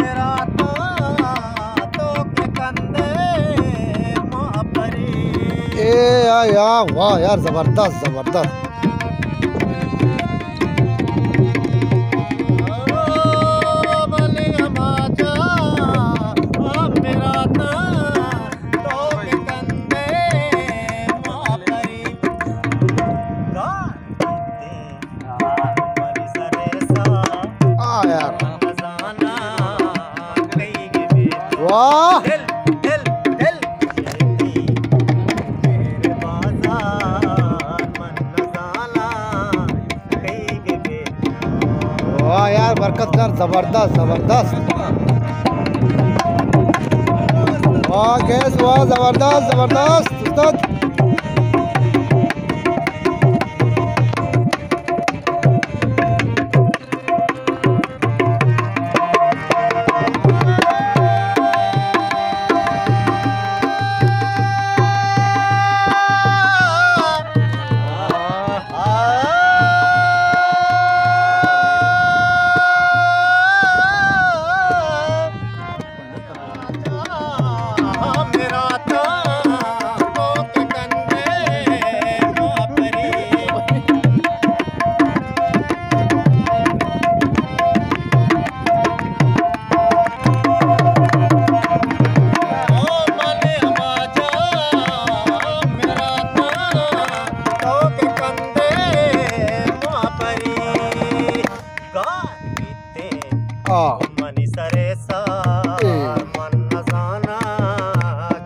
मेरा तो के कंदे माँ परी। ए यार वाह यार, जबरदस्त जबरदस्त। वाह वाह यार, बरकत कर, जबरदस्त जबरदस्त। वाह गैस, वाह जबरदस्त जबरदस्त उस्ताद। मनी सरे सार मन न जाना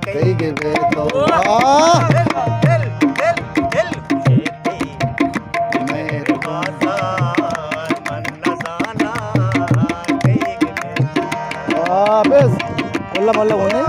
कहीं गे तो दिल दिल दिल मेरे बाजार मन न जाना कहीं गे। बस मोल्ला मोल्ला बोले